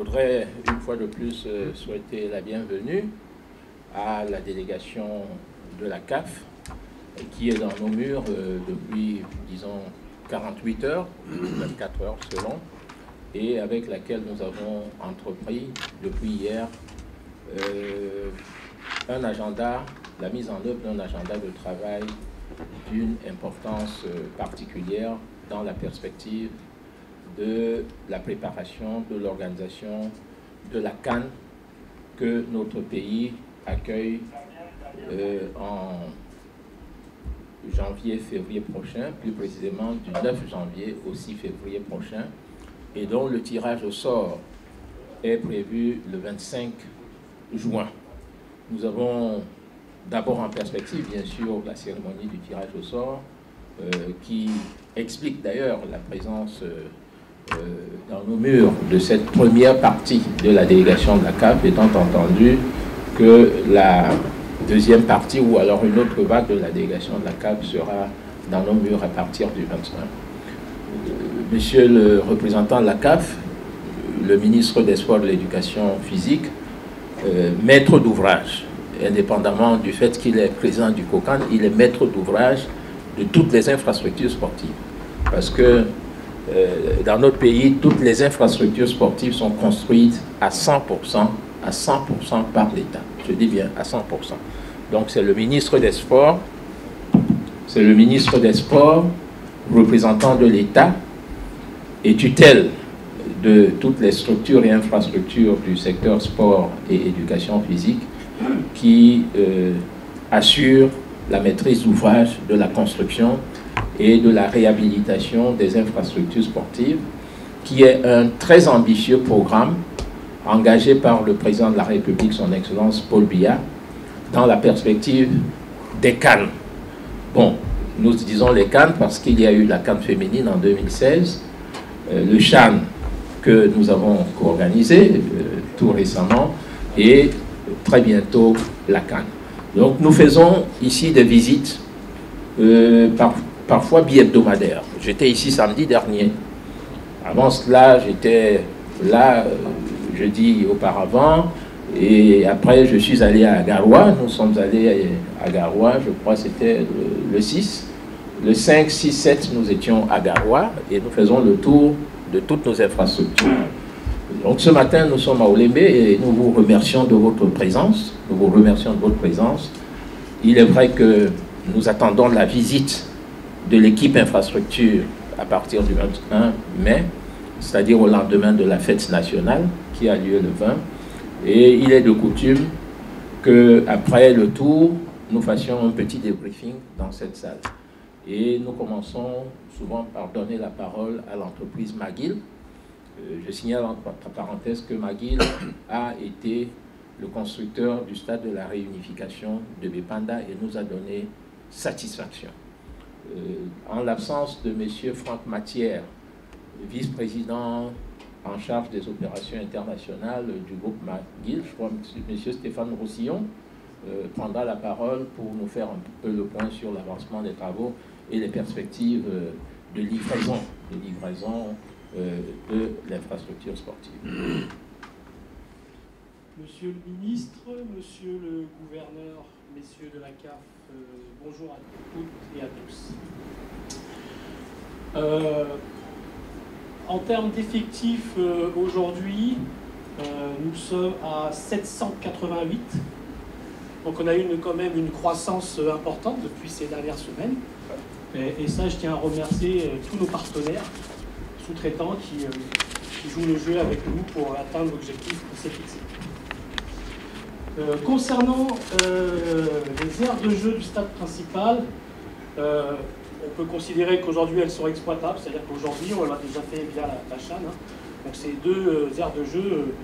voudrais une fois de plus souhaiter la bienvenue à la délégation de la CAF qui est dans nos murs depuis, disons, 48 heures, 24 heures selon, et avec laquelle nous avons entrepris depuis hier un agenda, la mise en œuvre d'un agenda de travail d'une importance particulière dans la perspective de la préparation, de l'organisation de la CAN que notre pays accueille en janvier-février prochain, plus précisément du 9 janvier au 6 février prochain, et dont le tirage au sort est prévu le 25 juin. Nous avons d'abord en perspective, bien sûr, la cérémonie du tirage au sort, qui explique d'ailleurs la présence dans nos murs de cette première partie de la délégation de la CAF, étant entendu que la deuxième partie, ou alors une autre vague de la délégation de la CAF sera dans nos murs à partir du 25. Monsieur le représentant de la CAF, le ministre des Sports et de l'Éducation physique, maître d'ouvrage, indépendamment du fait qu'il est président du COCAN, il est maître d'ouvrage de toutes les infrastructures sportives. Parce que dans notre pays, toutes les infrastructures sportives sont construites à 100% par l'État. Je dis bien à 100%. Donc c'est le ministre des Sports, représentant de l'État et tutelle de toutes les structures et infrastructures du secteur sport et éducation physique qui assure la maîtrise d'ouvrage de la construction et de la réhabilitation des infrastructures sportives, qui est un très ambitieux programme engagé par le président de la République, son Excellence Paul Biya, dans la perspective des CAN. Bon, nous disons les CAN parce qu'il y a eu la CAN féminine en 2016, le CHAN que nous avons co-organisé tout récemment, et très bientôt la CAN. Donc nous faisons ici des visites parfois bi-hebdomadaires. J'étais ici samedi dernier. Avant cela, j'étais là jeudi auparavant, et après je suis allé à Garoua. Nous sommes allés à Garoua, je crois que c'était le 6. Le 5, 6, 7, nous étions à Garoua et nous faisons le tour de toutes nos infrastructures. Donc ce matin, nous sommes à Olembe et nous vous remercions de votre présence. Nous vous remercions de votre présence. Il est vrai que nous attendons la visite de l'équipe infrastructure à partir du 21 mai, c'est-à-dire au lendemain de la fête nationale qui a lieu le 20. Et il est de coutume qu'après le tour, nous fassions un petit débriefing dans cette salle. Et nous commençons souvent par donner la parole à l'entreprise McGill. Je signale entre parenthèses que McGill a été le constructeur du stade de la réunification de Bépanda et nous a donné satisfaction. En l'absence de M. Franck Matière, vice-président en charge des opérations internationales du groupe McGill, je crois que M. Stéphane Roussillon prendra la parole pour nous faire un peu le point sur l'avancement des travaux et les perspectives de livraison de l'infrastructure sportive. Monsieur le ministre, monsieur le gouverneur, messieurs de la CAF, bonjour à toutes et à tous. En termes d'effectifs, aujourd'hui, nous sommes à 788. Donc on a quand même une croissance importante depuis ces dernières semaines. Et ça, je tiens à remercier tous nos partenaires sous-traitants qui jouent le jeu avec nous pour atteindre l'objectif qu'on s'est fixé. Concernant les aires de jeu du stade principal, on peut considérer qu'aujourd'hui elles sont exploitables, c'est-à-dire qu'aujourd'hui on l'a déjà fait via la CHAN. Donc ces deux aires de jeu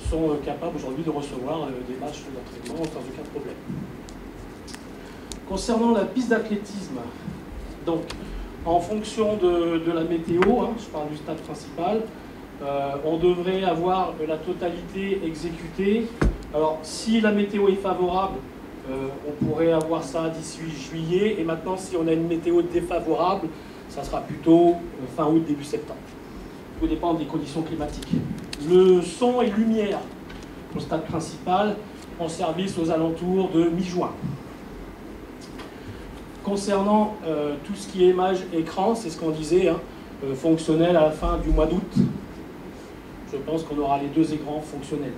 sont capables aujourd'hui de recevoir des matchs d'entraînement sans aucun problème. Concernant la piste d'athlétisme, donc en fonction de la météo, je parle du stade principal, on devrait avoir la totalité exécutée. Alors si la météo est favorable, on pourrait avoir ça d'ici juillet, et maintenant si on a une météo défavorable, ça sera plutôt fin août, début septembre. Tout dépend des conditions climatiques. Le son et lumière au stade principal en service aux alentours de mi-juin. Concernant tout ce qui est image écran, c'est ce qu'on disait, hein, fonctionnel à la fin du mois d'août. Je pense qu'on aura les 2 écrans fonctionnels.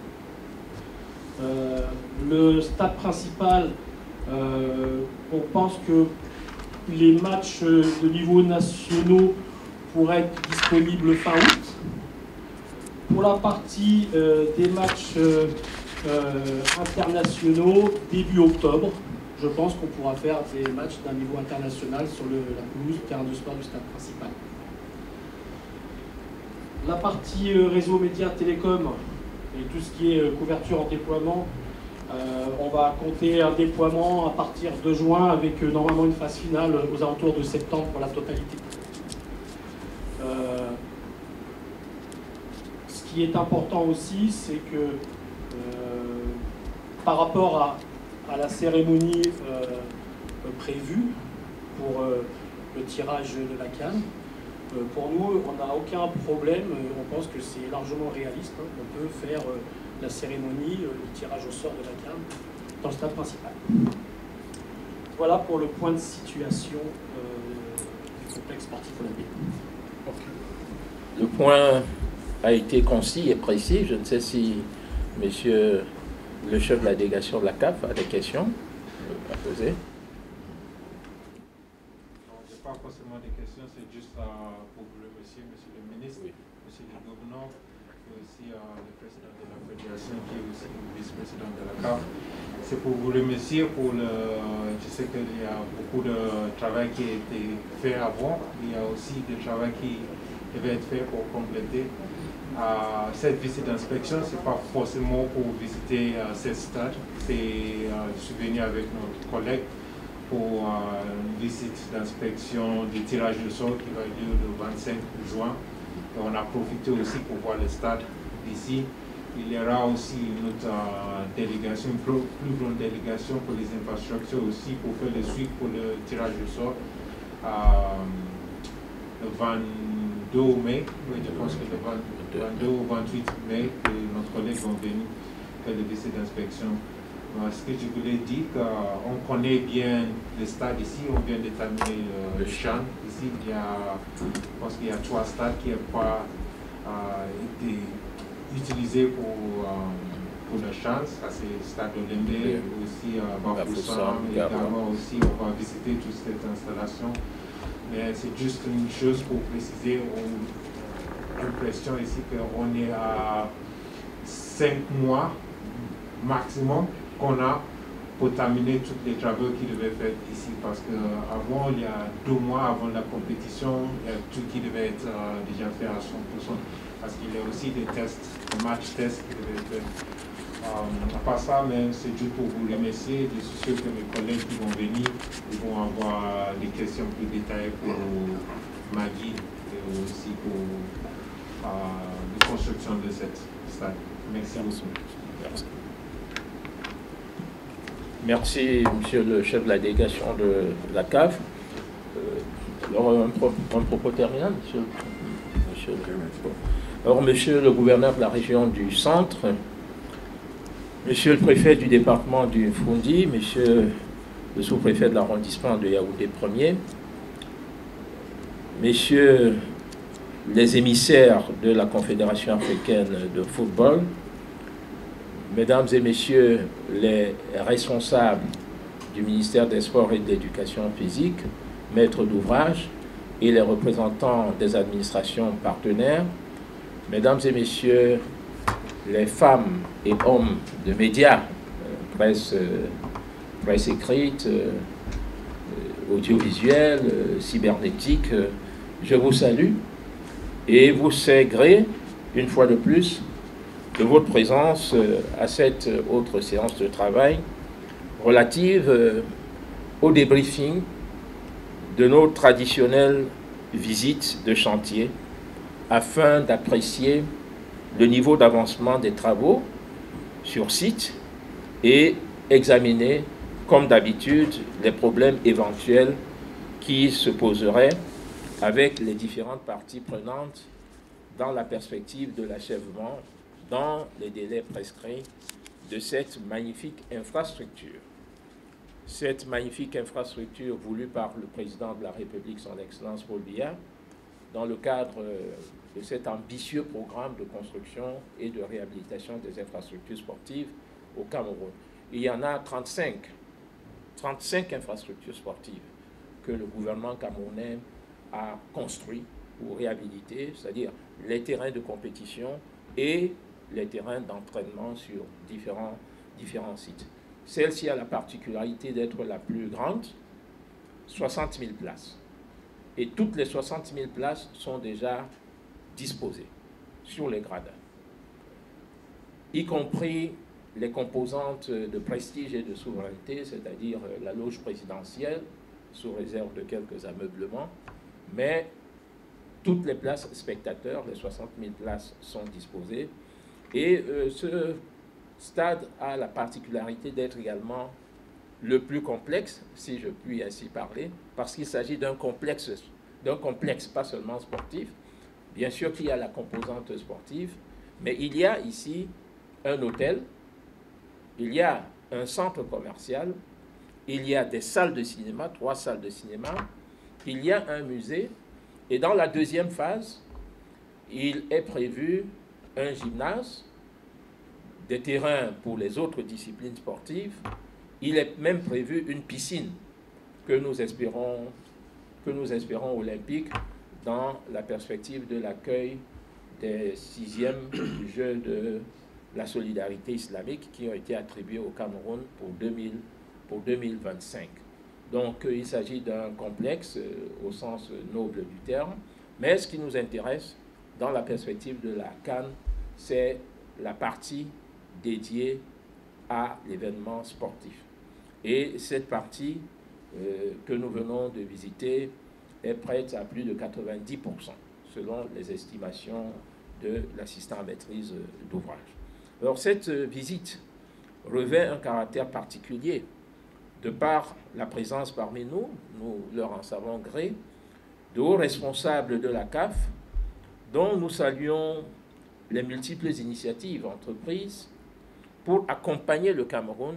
Le stade principal, on pense que les matchs de niveau nationaux pourraient être disponibles fin août. Pour la partie des matchs internationaux, début octobre, je pense qu'on pourra faire des matchs d'un niveau international sur la pelouse du terrain de sport du stade principal. La partie réseau médias télécom et tout ce qui est couverture en déploiement, on va compter un déploiement à partir de juin avec normalement une phase finale aux alentours de septembre pour la totalité. Ce qui est important aussi, c'est que par rapport à la cérémonie prévue pour le tirage de la CAN, pour nous, on n'a aucun problème, on pense que c'est largement réaliste, hein. On peut faire la cérémonie, le tirage au sort de la CAN dans le stade principal. Voilà pour le point de situation du complexe sportif olympique. Le point a été concis et précis. Je ne sais si monsieur le chef de la délégation de la CAF a des questions à poser. Pas forcément des questions, c'est juste pour vous remercier, monsieur le ministre, oui, monsieur le gouverneur, et aussi le président de la fédération qui est aussi le vice-président de la CAF. C'est pour vous remercier pour je sais qu'il y a beaucoup de travail qui a été fait avant, il y a aussi du travail qui devait être fait pour compléter. Cette visite d'inspection, ce n'est pas forcément pour visiter cette stade, c'est je suis venu avec notre collègue pour une visite d'inspection du tirage de sort qui va avoir lieu le 25 juin. Et on a profité aussi pour voir le stade ici. Il y aura aussi une autre délégation, une plus grande délégation pour les infrastructures aussi, pour faire le suivi pour le tirage de sort le 22 mai. Oui, je pense que le 22 ou 28 mai, que notre collègue vont venir faire le visite d'inspection. Ce que je voulais dire, on connaît bien le stade ici, on vient de terminer le champ. Ici, je pense qu'il y a 3 stades qui n'ont pas été utilisés pour le champ. Ça, c'est le stade Olembe, aussi Bafoussam, et également aussi, on va visiter toute cette installation. Mais c'est juste une chose pour préciser, l'impression ici qu'on est à 5 mois maximum qu'on a pour terminer tous les travaux qui devaient être faits ici, parce qu'avant, il y a 2 mois avant la compétition, il y a tout qui devait être déjà fait à 100%, parce qu'il y a aussi des tests, des match-tests qui devaient être faits. À part ça, mais c'est juste pour vous remercier. Je suis sûr que mes collègues qui vont venir, ils vont avoir des questions plus détaillées pour Maggie et aussi pour la construction de cette stade. Merci beaucoup. Merci. Merci, monsieur le chef de la délégation de la CAF. Alors, un propos terminal, alors, monsieur le gouverneur de la région du Centre, monsieur le préfet du département du Foundi, monsieur le sous-préfet de l'arrondissement de Yaoundé 1er, messieurs les émissaires de la Confédération africaine de football, mesdames et messieurs les responsables du ministère des Sports et de l'Éducation physique, maîtres d'ouvrage et les représentants des administrations partenaires, mesdames et messieurs les femmes et hommes de médias, presse écrite, audiovisuelle, cybernétique, je vous salue et vous sais gré, une fois de plus, de votre présence à cette autre séance de travail relative au débriefing de nos traditionnelles visites de chantier afin d'apprécier le niveau d'avancement des travaux sur site et examiner, comme d'habitude, les problèmes éventuels qui se poseraient avec les différentes parties prenantes dans la perspective de l'achèvement dans les délais prescrits de cette magnifique infrastructure. Cette magnifique infrastructure voulue par le président de la République, son Excellence Paul Biya, dans le cadre de cet ambitieux programme de construction et de réhabilitation des infrastructures sportives au Cameroun. Il y en a 35 infrastructures sportives que le gouvernement camerounais a construit ou réhabilité, c'est-à-dire les terrains de compétition et les terrains d'entraînement sur différents sites. Celle-ci a la particularité d'être la plus grande, 60 000 places. Et toutes les 60 000 places sont déjà disposées sur les gradins, y compris les composantes de prestige et de souveraineté, c'est-à-dire la loge présidentielle, sous réserve de quelques ameublements, mais toutes les places spectateurs, les 60 000 places sont disposées. Et ce stade a la particularité d'être également le plus complexe, si je puis ainsi parler, parce qu'il s'agit d'un complexe pas seulement sportif. Bien sûr qu'il y a la composante sportive, mais il y a ici un hôtel, il y a un centre commercial, il y a des salles de cinéma, 3 salles de cinéma, il y a un musée, et dans la deuxième phase, il est prévu un gymnase, des terrains pour les autres disciplines sportives, il est même prévu une piscine que nous espérons olympique dans la perspective de l'accueil des 6e Jeux de la solidarité islamique qui ont été attribués au Cameroun pour 2025. Donc il s'agit d'un complexe au sens noble du terme, mais ce qui nous intéresse dans la perspective de la CAN, c'est la partie dédiée à l'événement sportif. Et cette partie que nous venons de visiter est prête à plus de 90%, selon les estimations de l'assistant à maîtrise d'ouvrage. Alors cette visite revêt un caractère particulier de par la présence parmi nous, nous leur en savons gré, de hauts responsables de la CAF, dont nous saluons les multiples initiatives entreprises pour accompagner le Cameroun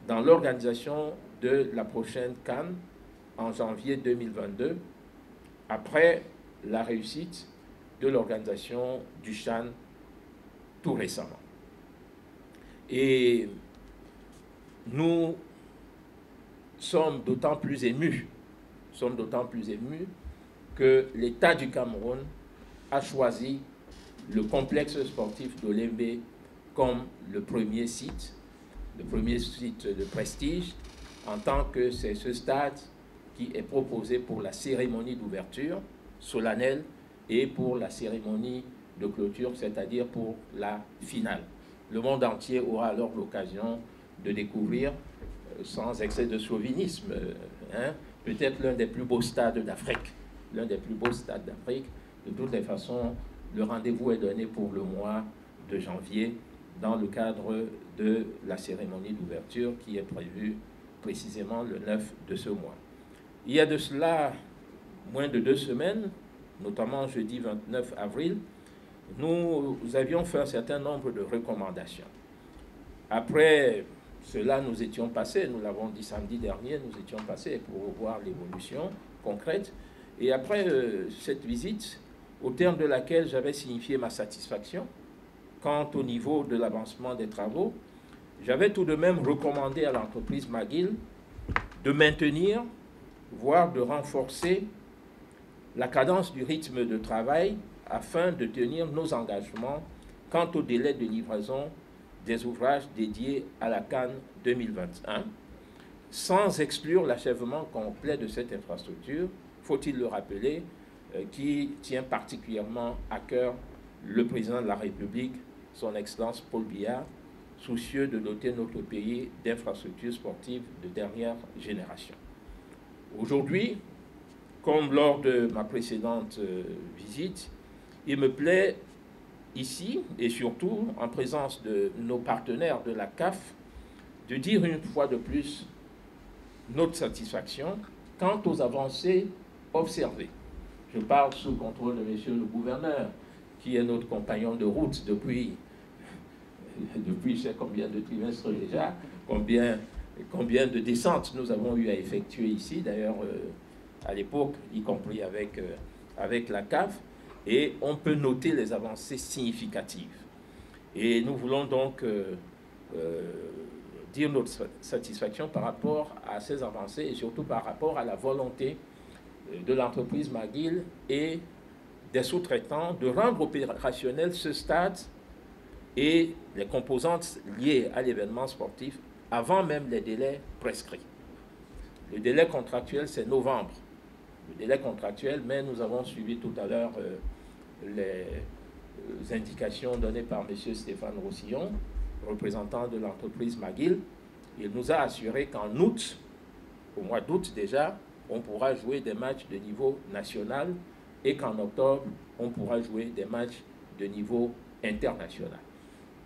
dans l'organisation de la prochaine CAN en janvier 2022, après la réussite de l'organisation du CHAN tout récemment. Et nous sommes d'autant plus émus que l'État du Cameroun a choisi le complexe sportif d'Olembe comme le premier site de prestige, en tant que c'est ce stade qui est proposé pour la cérémonie d'ouverture solennelle et pour la cérémonie de clôture, c'est-à-dire pour la finale. Le monde entier aura alors l'occasion de découvrir, sans excès de chauvinisme, peut-être l'un des plus beaux stades d'Afrique. L'un des plus beaux stades d'Afrique. De toutes les façons, le rendez-vous est donné pour le mois de janvier dans le cadre de la cérémonie d'ouverture qui est prévue précisément le 9 de ce mois. Il y a de cela moins de 2 semaines, notamment jeudi 29 avril, nous avions fait un certain nombre de recommandations. Après cela, nous étions passés, nous l'avons dit samedi dernier, nous étions passés pour voir l'évolution concrète. Et après cette visite, au terme de laquelle j'avais signifié ma satisfaction quant au niveau de l'avancement des travaux, j'avais tout de même recommandé à l'entreprise McGill de maintenir, voire de renforcer la cadence du rythme de travail afin de tenir nos engagements quant au délai de livraison des ouvrages dédiés à la CAN 2021, sans exclure l'achèvement complet de cette infrastructure, faut-il le rappeler, qui tient particulièrement à cœur le président de la République, son Excellence Paul Biya, soucieux de doter notre pays d'infrastructures sportives de dernière génération. Aujourd'hui, comme lors de ma précédente visite, il me plaît ici, et surtout en présence de nos partenaires de la CAF, de dire une fois de plus notre satisfaction quant aux avancées observées. Je parle sous le contrôle de monsieur le gouverneur, qui est notre compagnon de route depuis depuis je sais combien de trimestres déjà, combien de descentes nous avons eu à effectuer ici, d'ailleurs à l'époque, y compris avec la CAF, et on peut noter les avancées significatives. Et nous voulons donc dire notre satisfaction par rapport à ces avancées et surtout par rapport à la volonté de l'entreprise McGill et des sous-traitants de rendre opérationnel ce stade et les composantes liées à l'événement sportif avant même les délais prescrits. Le délai contractuel, c'est novembre. Le délai contractuel, mais nous avons suivi tout à l'heure les indications données par M. Stéphane Roussillon, représentant de l'entreprise McGill. Il nous a assuré qu'en août, au mois d'août déjà, on pourra jouer des matchs de niveau national et qu'en octobre, on pourra jouer des matchs de niveau international.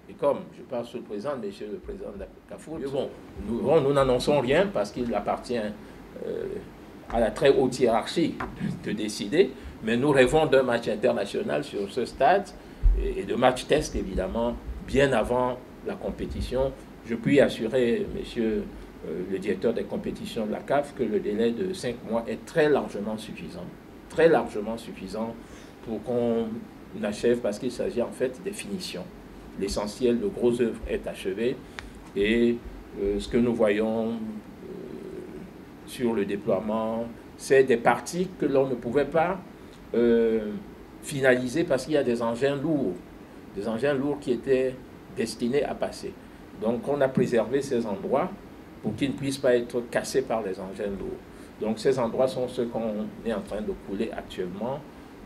Et comme je parle sous le président, monsieur le président de la CAFOOT, bon, nous n'annonçons rien parce qu'il appartient à la très haute hiérarchie de décider, mais nous rêvons d'un match international sur ce stade et de match test évidemment bien avant la compétition. Je puis assurer monsieur le directeur des compétitions de la CAF que le délai de 5 mois est très largement suffisant pour qu'on achève parce qu'il s'agit en fait des finitions. L'essentiel, le gros œuvre est achevé et ce que nous voyons sur le déploiement, c'est des parties que l'on ne pouvait pas finaliser parce qu'il y a des engins lourds qui étaient destinés à passer. Donc on a préservé ces endroits pour qu'ils ne puissent pas être cassés par les engins lourds. Donc ces endroits sont ceux qu'on est en train de couler actuellement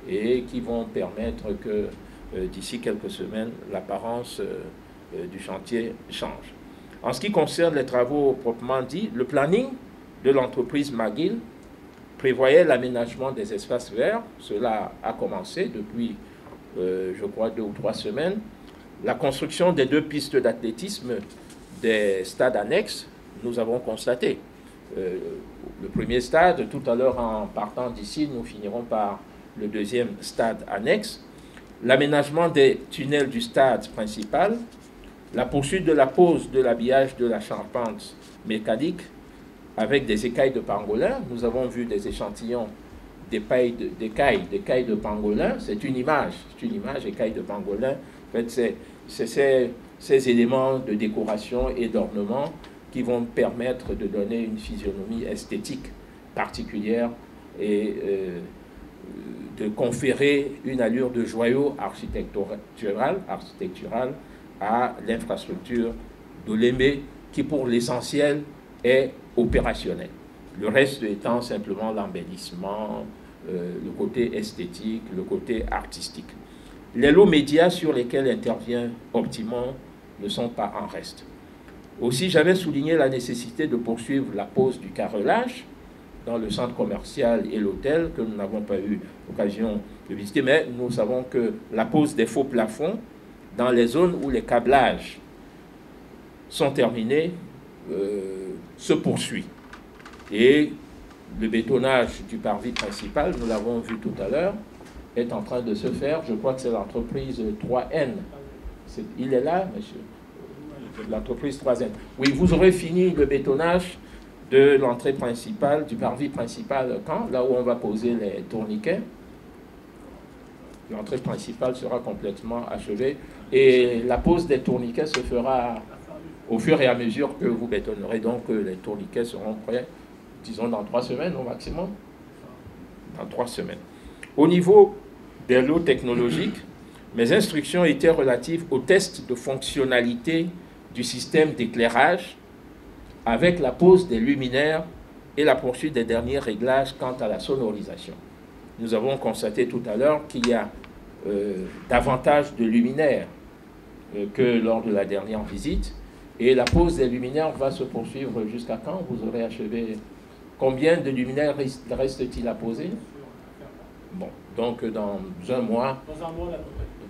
et qui vont permettre que d'ici quelques semaines, l'apparence du chantier change. En ce qui concerne les travaux proprement dits, le planning de l'entreprise McGill prévoyait l'aménagement des espaces verts. Cela a commencé depuis, je crois, 2 ou 3 semaines. La construction des 2 pistes d'athlétisme des stades annexes, nous avons constaté. Le premier stade, tout à l'heure en partant d'ici, nous finirons par le 2e stade annexe. L'aménagement des tunnels du stade principal, la poursuite de la pose de l'habillage de la charpente mécanique avec des écailles de pangolin. Nous avons vu des échantillons d'écailles de pangolin. C'est une image, écailles de pangolin. En fait, c'est ces éléments de décoration et d'ornement qui vont permettre de donner une physionomie esthétique particulière et de conférer une allure de joyau architectural à l'infrastructure de l'Emé qui, pour l'essentiel, est opérationnel. Le reste étant simplement l'embellissement, le côté esthétique, le côté artistique. Les lots médias sur lesquels intervient Optimum ne sont pas en reste. Aussi, j'avais souligné la nécessité de poursuivre la pose du carrelage dans le centre commercial et l'hôtel que nous n'avons pas eu l'occasion de visiter, mais nous savons que la pose des faux plafonds dans les zones où les câblages sont terminés se poursuit. Et le bétonnage du parvis principal, nous l'avons vu tout à l'heure, est en train de se faire. Je crois que c'est l'entreprise 3N. Il est là, monsieur? L'entreprise 3N. Oui, vous aurez fini le bétonnage de l'entrée principale, du parvis principal, quand? Là où on va poser les tourniquets. L'entrée principale sera complètement achevée et la pose des tourniquets se fera au fur et à mesure que vous bétonnerez. Donc les tourniquets seront prêts, disons, dans 3 semaines au maximum. Dans 3 semaines. Au niveau des lots technologiques, mes instructions étaient relatives au test de fonctionnalité du système d'éclairage avec la pose des luminaires et la poursuite des derniers réglages quant à la sonorisation. Nous avons constaté tout à l'heure qu'il y a davantage de luminaires que lors de la dernière visite. Et la pose des luminaires va se poursuivre jusqu'à quand? Vous aurez achevé. Combien de luminaires reste-t-il à poser? Bon, donc dans un mois,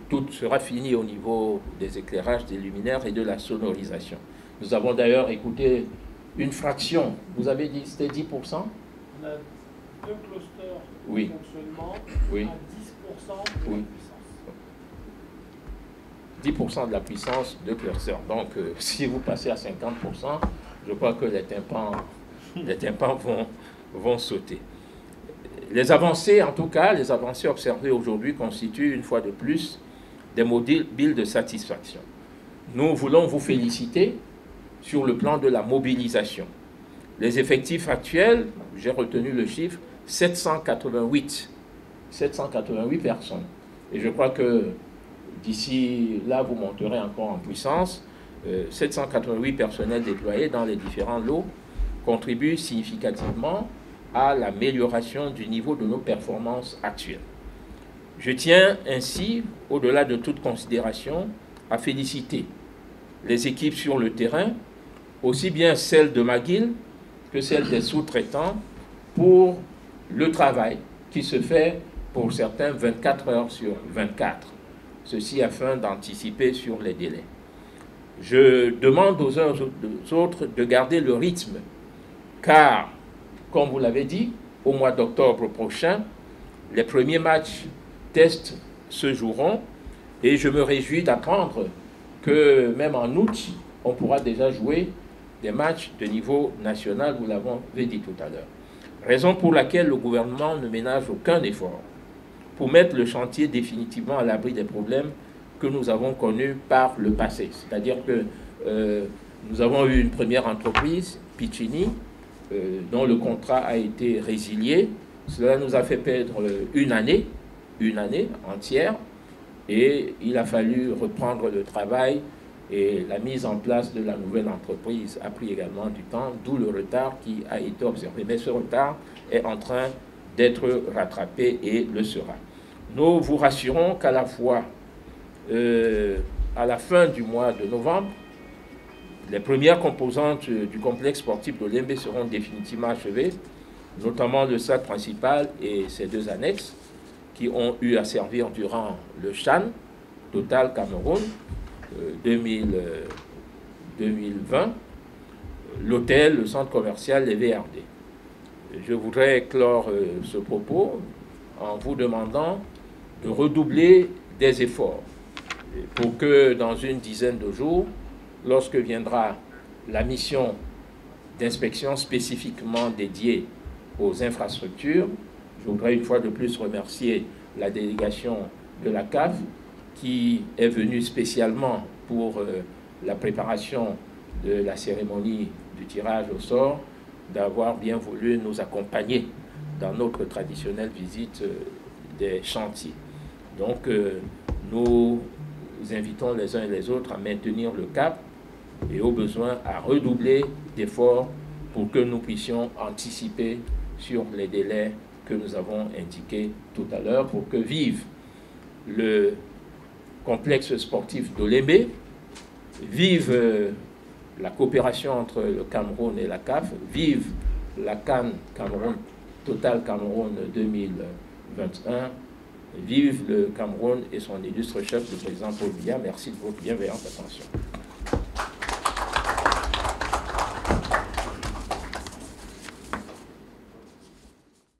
tout sera fini au niveau des éclairages, des luminaires et de la sonorisation. Nous avons d'ailleurs écouté une fraction. Vous avez dit c'était 10%? On a 2 clusters de fonctionnement à 10% de la puissance. 10% de la puissance de curseur. Donc, si vous passez à 50%, je crois que les tympans vont sauter. Les avancées, en tout cas, les avancées observées aujourd'hui constituent une fois de plus des mobiles de satisfaction. Nous voulons vous féliciter sur le plan de la mobilisation. Les effectifs actuels, j'ai retenu le chiffre, 788 personnes. Et je crois que d'ici là, vous monterez encore en puissance. 788 personnels déployés dans les différents lots contribuent significativement à l'amélioration du niveau de nos performances actuelles. Je tiens ainsi, au-delà de toute considération, à féliciter les équipes sur le terrain, aussi bien celles de McGill que celles des sous-traitants, pour le travail qui se fait pour certains 24 heures sur 24. Ceci afin d'anticiper sur les délais. Je demande aux uns aux autres de garder le rythme, car, comme vous l'avez dit, au mois d'octobre prochain, les premiers matchs tests se joueront et je me réjouis d'apprendre que même en août, on pourra déjà jouer des matchs de niveau national, vous l'avez dit tout à l'heure. Raison pour laquelle le gouvernement ne ménage aucun effort pour mettre le chantier définitivement à l'abri des problèmes que nous avons connus par le passé. C'est-à-dire que nous avons eu une première entreprise, Piccini, dont le contrat a été résilié. Cela nous a fait perdre une année entière, et il a fallu reprendre le travail, et la mise en place de la nouvelle entreprise a pris également du temps, d'où le retard qui a été observé. Mais ce retard est en train d'être rattrapé et le sera. Nous vous rassurons qu'à la fois, à la fin du mois de novembre, les premières composantes du complexe sportif de Lembe seront définitivement achevées, notamment le stade principal et ses deux annexes qui ont eu à servir durant le CHAN, Total Cameroun 2020, l'hôtel, le centre commercial, les VRD. Je voudrais clore ce propos en vous demandant de redoubler des efforts pour que dans une dizaine de jours, lorsque viendra la mission d'inspection spécifiquement dédiée aux infrastructures, je voudrais une fois de plus remercier la délégation de la CAF qui est venue spécialement pour la préparation de la cérémonie du tirage au sort, d'avoir bien voulu nous accompagner dans notre traditionnelle visite des chantiers. Donc, nous invitons les uns et les autres à maintenir le cap et au besoin à redoubler d'efforts pour que nous puissions anticiper sur les délais que nous avons indiqués tout à l'heure, pour que vive le complexe sportif de Lembe, vive la coopération entre le Cameroun et la CAF, vive la CAN Cameroun, Total Cameroun 2021, vive le Cameroun et son illustre chef, le président Paul Biya. Merci de votre bienveillante attention.